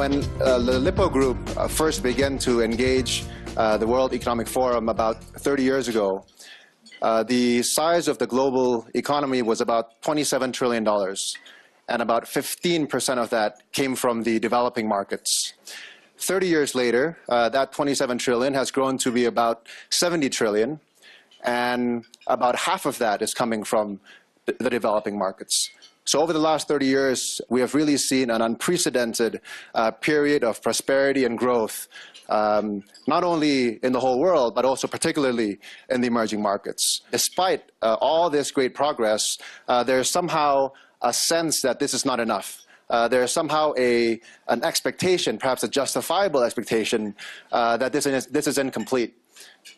When the Lippo Group first began to engage the World Economic Forum about 30 years ago, the size of the global economy was about $27 trillion, and about 15% of that came from the developing markets. 30 years later, that 27 trillion has grown to be about 70 trillion, and about half of that is coming from the developing markets. So over the last 30 years, we have really seen an unprecedented period of prosperity and growth, not only in the whole world, but also particularly in the emerging markets. Despite all this great progress, there is somehow a sense that this is not enough. There is somehow an expectation, perhaps a justifiable expectation, that this is incomplete.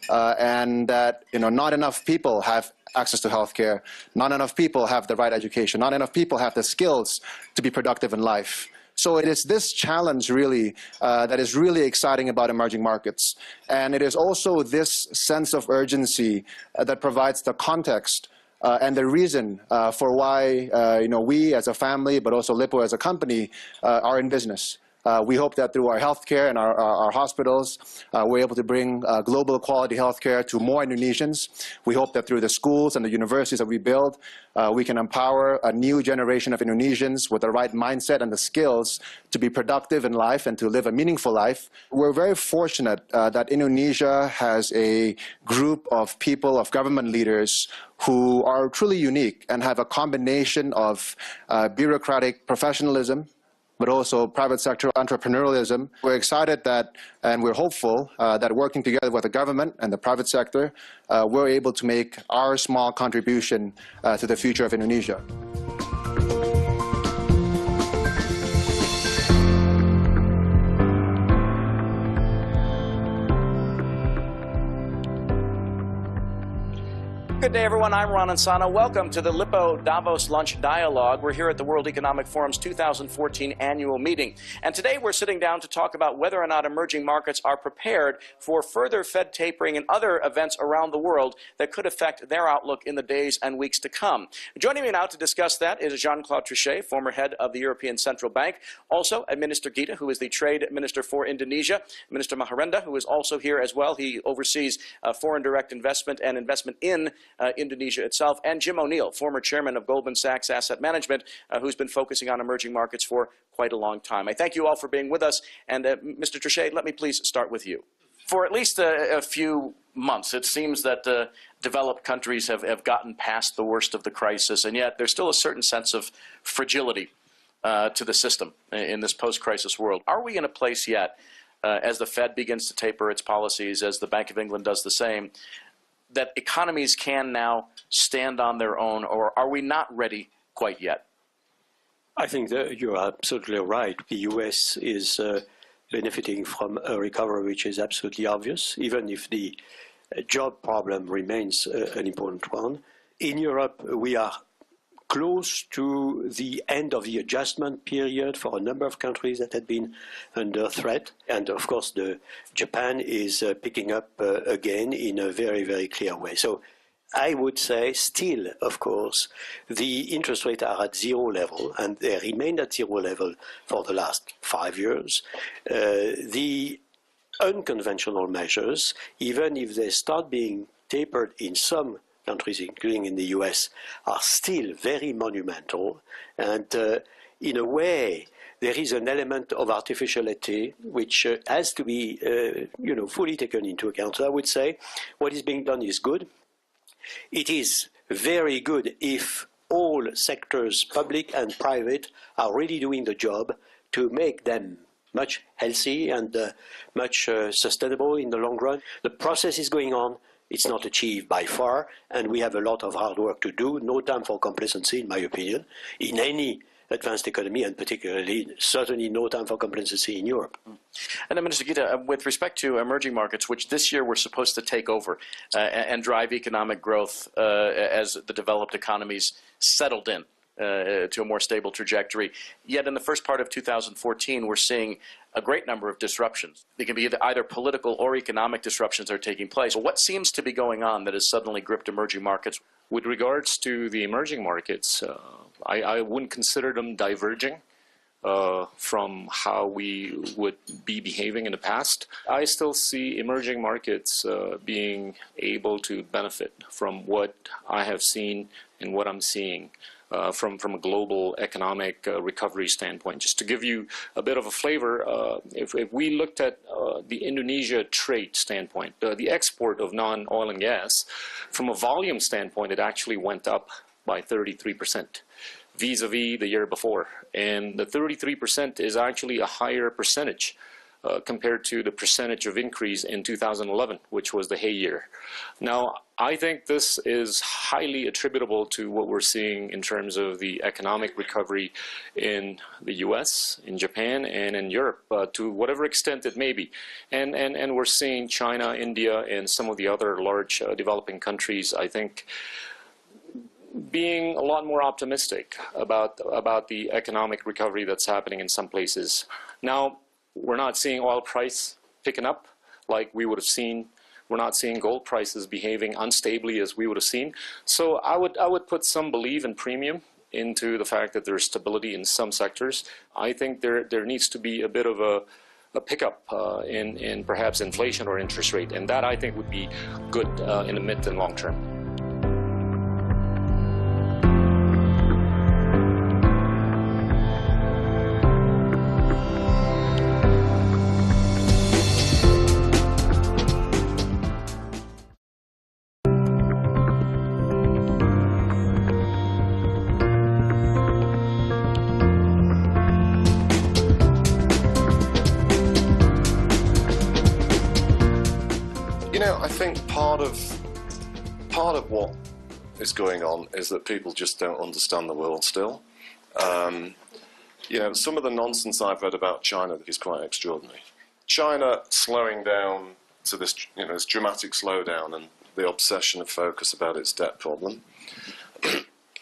And that not enough people have access to healthcare, not enough people have the right education, not enough people have the skills to be productive in life. So it is this challenge really that is really exciting about emerging markets. And it is also this sense of urgency that provides the context and the reason for why we as a family, but also Lippo as a company, are in business. We hope that through our healthcare and our hospitals, we're able to bring global quality healthcare to more Indonesians. We hope that through the schools and the universities that we build, we can empower a new generation of Indonesians with the right mindset and the skills to be productive in life and to live a meaningful life. We're very fortunate that Indonesia has a group of people, of government leaders, who are truly unique and have a combination of bureaucratic professionalism, but also private sector entrepreneurialism. We're excited that, and we're hopeful that working together with the government and the private sector, we're able to make our small contribution to the future of Indonesia. Good day, everyone. I'm Ron Insana. Welcome to the Lippo Davos Lunch Dialogue. We're here at the World Economic Forum's 2014 annual meeting. And today we're sitting down to talk about whether or not emerging markets are prepared for further Fed tapering and other events around the world that could affect their outlook in the days and weeks to come. Joining me now to discuss that is Jean-Claude Trichet, former head of the European Central Bank. Also, Minister Gita, who is the Trade Minister for Indonesia. Minister Maharenda, who is also here as well. He oversees foreign direct investment and investment in Indonesia itself, and Jim O'Neill, former chairman of Goldman Sachs Asset Management, who's been focusing on emerging markets for quite a long time. I thank you all for being with us, and Mr. Trichet, let me please start with you. For at least a few months, it seems that developed countries have gotten past the worst of the crisis, and yet there's still a certain sense of fragility to the system in this post-crisis world. Are we in a place yet, as the Fed begins to taper its policies, as the Bank of England does the same, that economies can now stand on their own, or are we not ready quite yet? I think that you're absolutely right. The US is benefiting from a recovery which is absolutely obvious, even if the job problem remains an important one. In Europe, we are close to the end of the adjustment period for a number of countries that had been under threat. And of course, Japan is picking up again in a very, very clear way. So I would say still, of course, the interest rates are at zero level, and they remained at zero level for the last 5 years. The unconventional measures, even if they start being tapered in some countries, including in the US, are still very monumental. And in a way, there is an element of artificiality which has to be fully taken into account. So I would say what is being done is good. It is very good if all sectors, public and private, are really doing the job to make them much healthy and much sustainable in the long run. The process is going on. It's not achieved by far, and we have a lot of hard work to do. No time for complacency, in my opinion, in any advanced economy, and particularly, certainly no time for complacency in Europe. And then, Minister Gita, with respect to emerging markets, which this year were supposed to take over and drive economic growth as the developed economies settled in to a more stable trajectory. Yet in the first part of 2014, we're seeing a great number of disruptions. They can be either political or economic disruptions are taking place. What seems to be going on that has suddenly gripped emerging markets? With regards to the emerging markets, I wouldn't consider them diverging. from how we would be behaving in the past. I still see emerging markets being able to benefit from what I have seen and what I'm seeing from a global economic recovery standpoint. Just to give you a bit of a flavor, if we looked at the Indonesia trade standpoint, the export of non-oil and gas, from a volume standpoint, it actually went up by 33%. vis-a-vis the year before. And the 33% is actually a higher percentage compared to the percentage of increase in 2011, which was the hay year. Now, I think this is highly attributable to what we're seeing in terms of the economic recovery in the US, in Japan, and in Europe, to whatever extent it may be. And we're seeing China, India, and some of the other large developing countries, I think, being a lot more optimistic about the economic recovery that's happening in some places. Now, we're not seeing oil price picking up like we would have seen. We're not seeing gold prices behaving unstably as we would have seen. So I would put some belief and premium into the fact that there's stability in some sectors. I think there needs to be a bit of a pickup in perhaps inflation or interest rate, and that I think would be good in the mid and long term. You know, I think part of what is going on is that people just don't understand the world still. You know, some of the nonsense I've read about China is quite extraordinary. China slowing down to this, you know, this dramatic slowdown and the obsession of focus about its debt problem.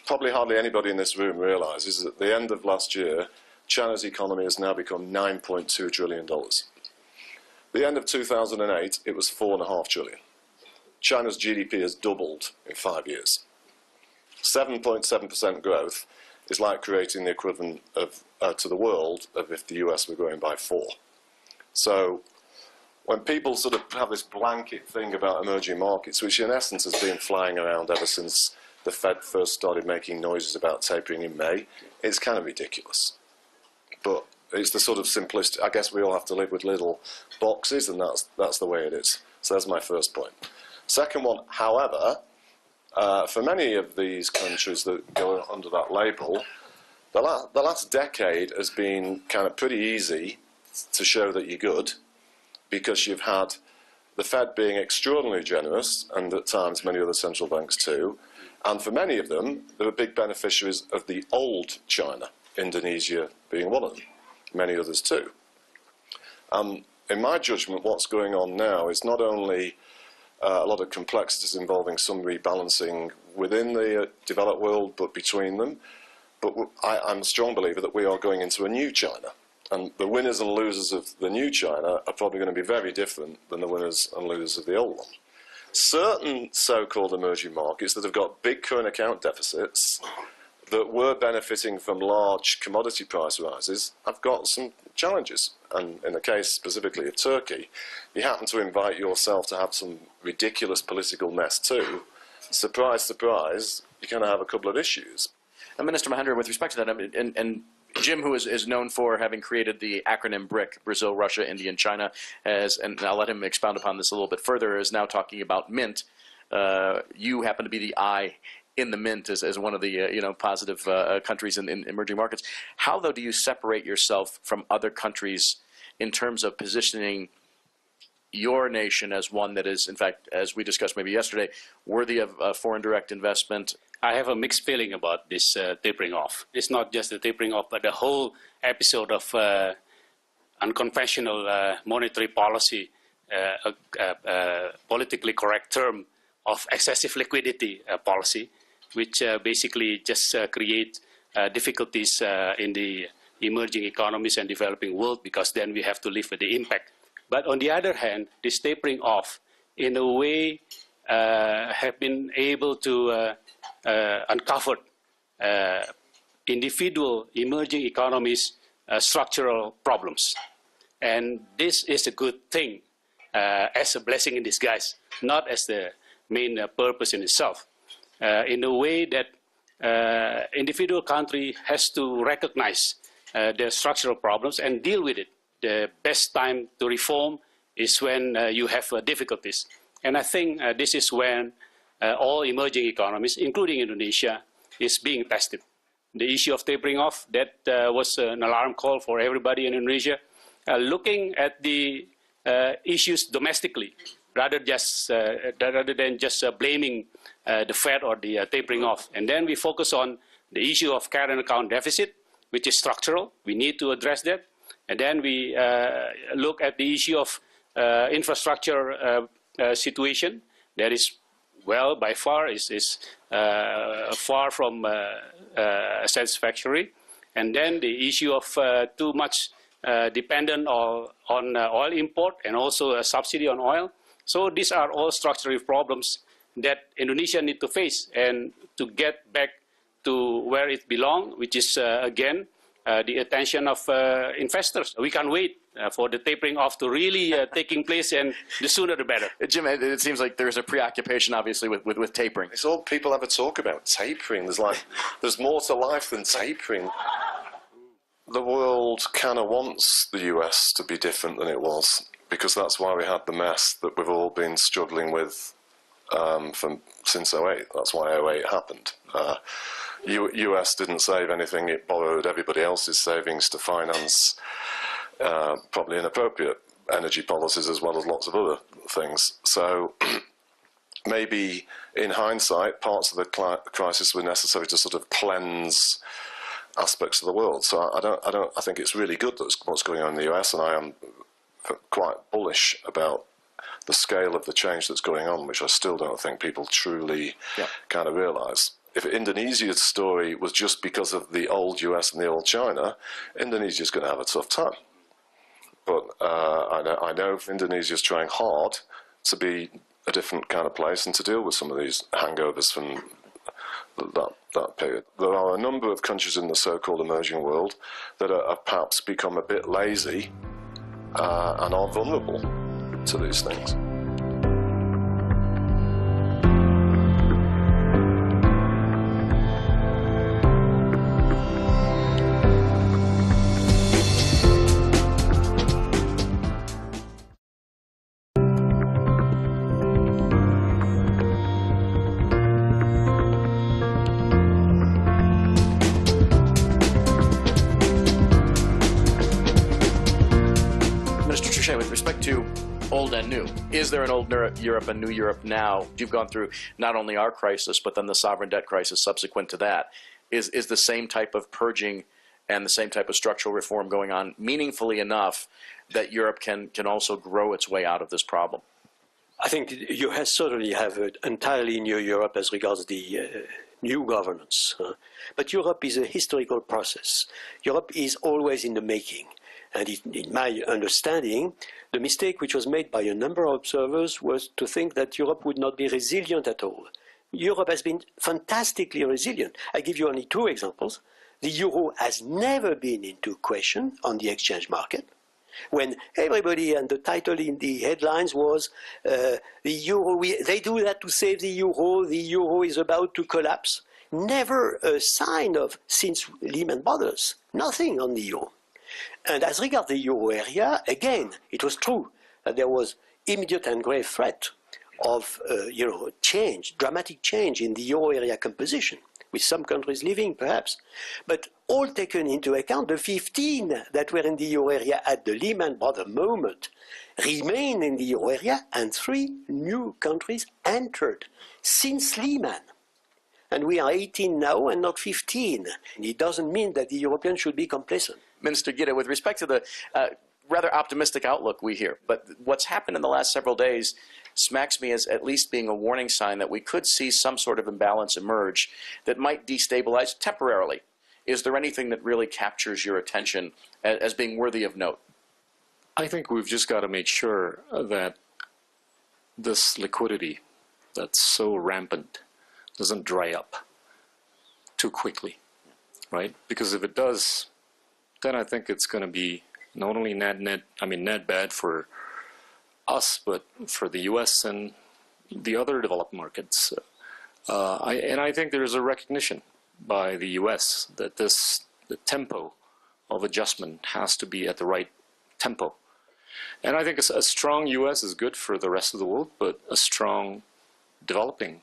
Probably hardly anybody in this room realizes that at the end of last year, China's economy has now become $9.2 trillion. The end of 2008, it was $4.5 trillion. China's GDP has doubled in 5 years. 7.7% growth is like creating the equivalent of to the world of if the US were growing by 4. So when people sort of have this blanket thing about emerging markets, which in essence has been flying around ever since the Fed first started making noises about tapering in May, it's kind of ridiculous. But it's the sort of simplistic, I guess we all have to live with little boxes, and that's the way it is. So that's my first point. Second one, however, for many of these countries that go under that label, the last decade has been kind of pretty easy to show that you're good, because you've had the Fed being extraordinarily generous, and at times many other central banks too, and for many of them, they were big beneficiaries of the old China, Indonesia being one of them. Many others too. In my judgment, what's going on now is not only a lot of complexities involving some rebalancing within the developed world, but between them. But I'm a strong believer that we are going into a new China. And the winners and losers of the new China are probably going to be very different than the winners and losers of the old one. Certain so-called emerging markets that have got big current account deficits that were benefiting from large commodity price rises have got some challenges. And in the case specifically of Turkey, you happen to invite yourself to have some ridiculous political mess too. Surprise, surprise, you're going to have a couple of issues. And Minister Mahendra, with respect to that, and Jim, who is known for having created the acronym BRIC, Brazil, Russia, India, and China, and I'll let him expound upon this a little bit further, is now talking about Mint. You happen to be the I in the Mint as one of the positive countries in emerging markets. How, though, do you separate yourself from other countries in terms of positioning your nation as one that is, in fact, as we discussed maybe yesterday, worthy of foreign direct investment? I have a mixed feeling about this tapering off. It's not just the tapering off, but the whole episode of unconventional monetary policy, politically correct term of excessive liquidity policy, which basically just create difficulties in the emerging economies and developing world, because then we have to live with the impact. But on the other hand, this tapering off, in a way, have been able to uncover individual emerging economies structural problems. And this is a good thing as a blessing in disguise, not as the main purpose in itself. In a way that individual country has to recognize their structural problems and deal with it. The best time to reform is when you have difficulties. And I think this is when all emerging economies, including Indonesia, is being tested. The issue of tapering off, that was an alarm call for everybody in Indonesia. Looking at the issues domestically, rather than just blaming the Fed or the tapering off. And then we focus on the issue of current account deficit, which is structural. We need to address that. And then we look at the issue of infrastructure situation that is, well, by far is far from satisfactory. And then the issue of too much dependent on oil import and also a subsidy on oil. So these are all structural problems that Indonesia need to face and to get back to where it belongs, which is, again, the attention of investors. We can't wait for the tapering off to really taking place, and the sooner the better. Jim, it seems like there's a preoccupation, obviously, with tapering. It's all people ever talk about, tapering. There's more to life than tapering. The world kind of wants the US to be different than it was, because that's why we had the mess that we've all been struggling with since 08. That's why 08 happened. US didn't save anything. It borrowed everybody else's savings to finance probably inappropriate energy policies as well as lots of other things. So maybe in hindsight, parts of the crisis were necessary to sort of cleanse aspects of the world. So I think it's really good that's what's going on in the US, and I am quite bullish about the scale of the change that's going on, which I still don't think people truly kind of realise. If Indonesia's story was just because of the old US and the old China, Indonesia's going to have a tough time. But I know Indonesia's trying hard to be a different kind of place and to deal with some of these hangovers from that period. There are a number of countries in the so-called emerging world that have perhaps become a bit lazy and are vulnerable to these things. With respect to old and new, is there an old Europe and new Europe now? You've gone through not only our crisis, but then the sovereign debt crisis subsequent to that. Is the same type of purging and the same type of structural reform going on meaningfully enough that Europe can also grow its way out of this problem? I think you certainly have an entirely new Europe as regards the new governance. But Europe is a historical process. Europe is always in the making. And in my understanding, the mistake which was made by a number of observers was to think that Europe would not be resilient at all. Europe has been fantastically resilient. I give you only two examples. The euro has never been into question on the exchange market. When everybody, and the title in the headlines was, the euro, they do that to save the euro is about to collapse. Never a sign of, since Lehman Brothers, nothing on the euro. And as regards the euro area, again, it was true that there was immediate and grave threat of change, dramatic change in the euro area composition, with some countries leaving perhaps. But all taken into account, the 15 that were in the euro area at the Lehman Brothers moment remain in the euro area, and 3 new countries entered since Lehman. And we are 18 now and not 15. And it doesn't mean that the Europeans should be complacent. Minister Gita, with respect to the rather optimistic outlook we hear, but what's happened in the last several days smacks me as at least being a warning sign that we could see some sort of imbalance emerge that might destabilize temporarily. Is there anything that really captures your attention as being worthy of note? I think we've just got to make sure that this liquidity that's so rampant doesn't dry up too quickly, right? Because if it does, then I think it's going to be not only net bad for us, but for the U.S. and the other developed markets. And I think there's a recognition by the U.S. that the tempo of adjustment has to be at the right tempo. And I think a strong U.S. is good for the rest of the world, but a strong developing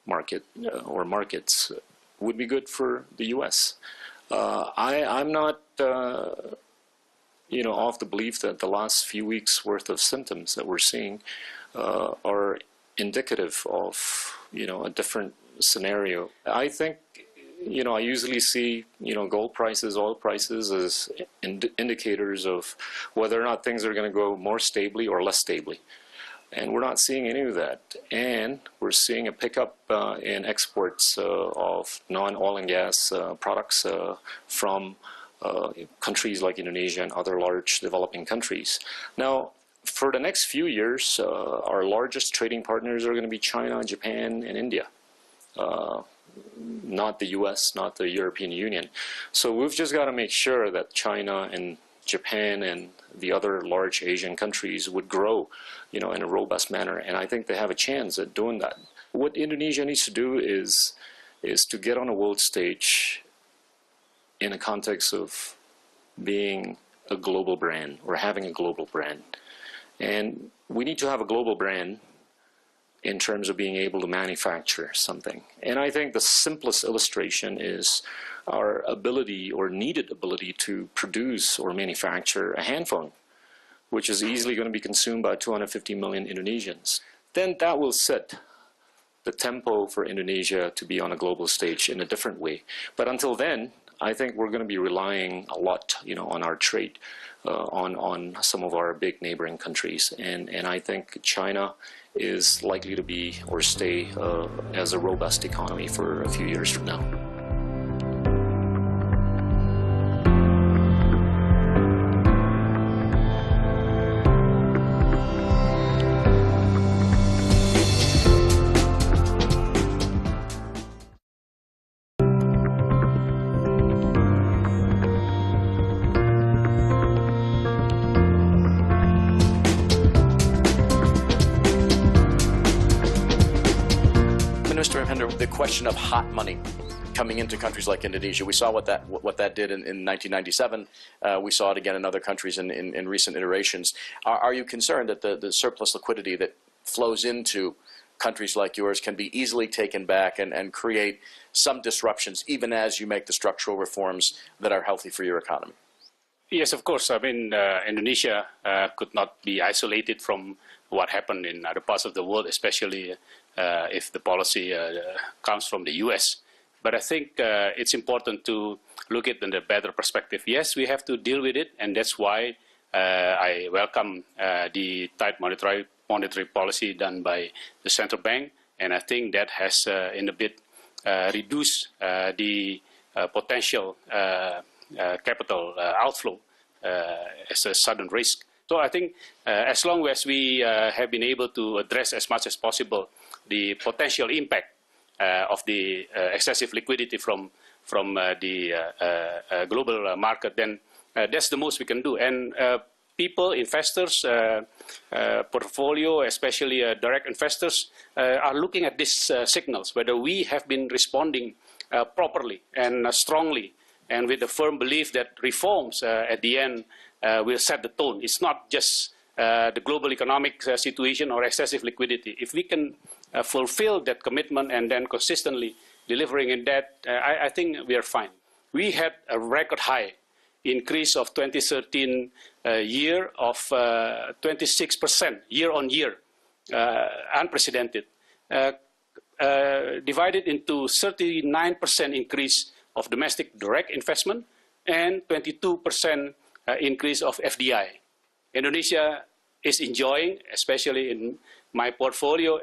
market or markets would be good for the U.S. I'm not, of the belief that the last few weeks' worth of symptoms that we're seeing are indicative of, a different scenario. I think, I usually see, gold prices, oil prices as indicators of whether or not things are going to go more stably or less stably. And we're not seeing any of that. And we're seeing a pickup in exports of non-oil and gas products from countries like Indonesia and other large developing countries. Now, for the next few years, our largest trading partners are going to be China, Japan, and India. Not the US, not the European Union. So we've just got to make sure that China and Japan and the other large Asian countries would grow, in a robust manner. And I think they have a chance at doing that. What Indonesia needs to do is to get on a world stage in the context of being a global brand or having a global brand. And we need to have a global brand in terms of being able to manufacture something. And I think the simplest illustration is our ability or needed ability to produce or manufacture a handphone, which is easily going to be consumed by 250 million Indonesians. Then that will set the tempo for Indonesia to be on a global stage in a different way. But until then, I think we're going to be relying a lot, on our trade, on some of our big neighboring countries. And I think China is likely to be or stay as a robust economy for a few years from now. The question of hot money coming into countries like Indonesia. We saw what that did in 1997. We saw it again in other countries in recent iterations. Are you concerned that the surplus liquidity that flows into countries like yours can be easily taken back and create some disruptions even as you make the structural reforms that are healthy for your economy? Yes, of course. Indonesia could not be isolated from what happened in other parts of the world, especially if the policy comes from the US. But I think it's important to look at it in a better perspective. Yes, we have to deal with it, and that's why I welcome the tight monetary policy done by the central bank, and I think that has in a bit reduced the potential capital outflow as a sudden risk. So I think as long as we have been able to address as much as possible the potential impact of the excessive liquidity from the global market, then that's the most we can do. And people, investors, portfolio, especially direct investors, are looking at these signals, whether we have been responding properly and strongly, and with the firm belief that reforms at the end will set the tone. It's not just the global economic situation or excessive liquidity. If we can fulfill that commitment and then consistently delivering in that, I think we are fine. We had a record high increase of 2013 year of 26% year on year, unprecedented, divided into 39% increase of domestic direct investment and 22% increase of FDI. Indonesia is enjoying, especially in my portfolio,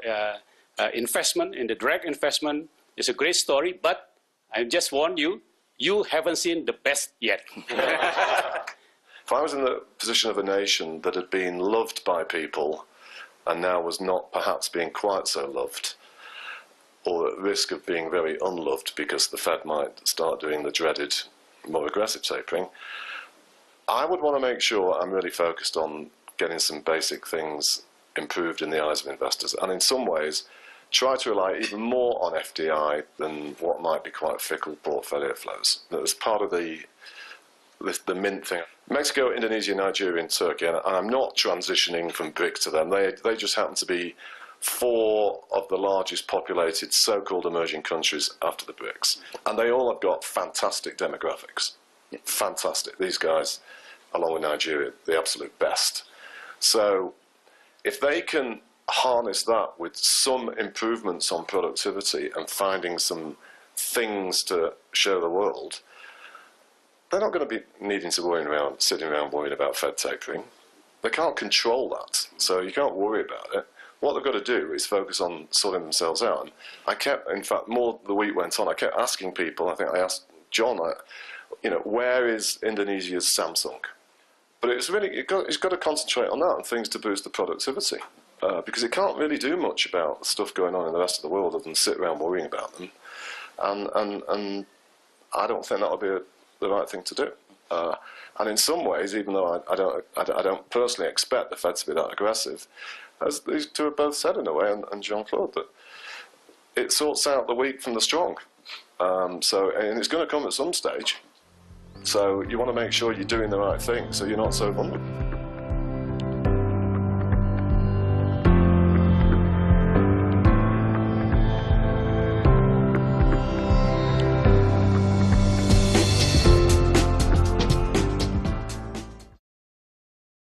investment in the direct investment is a great story, but I just warn you, you haven't seen the best yet. If I was in the position of a nation that had been loved by people and now was not perhaps being quite so loved, or at risk of being very unloved because the Fed might start doing the dreaded, more aggressive tapering, I would want to make sure I'm really focused on getting some basic things improved in the eyes of investors, and in some ways try to rely even more on FDI than what might be quite fickle portfolio flows. That was part of the mint thing. Mexico, Indonesia, Nigeria and Turkey, and I'm not transitioning from BRIC to them, they just happen to be 4 of the largest populated so-called emerging countries after the BRICS. And they all have got fantastic demographics. Fantastic. These guys, along with Nigeria, the absolute best. So if they can harness that with some improvements on productivity and finding some things to show the world, they're not going to be needing to sitting around worrying about Fed tapering. They can't control that, so you can't worry about it. What they've got to do is focus on sorting themselves out. And I kept, in fact, more the week went on, I kept asking people, I think I asked John, you know, where is Indonesia's Samsung? But it's really, it's got to concentrate on that and things to boost the productivity. Because it can't really do much about the stuff going on in the rest of the world other than sit around worrying about them. And I don't think that would be the right thing to do. And in some ways, even though I don't personally expect the Fed to be that aggressive, as these two have both said in a way, and Jean-Claude, that it sorts out the weak from the strong. And it's going to come at some stage. So you want to make sure you're doing the right thing so you're not so vulnerable.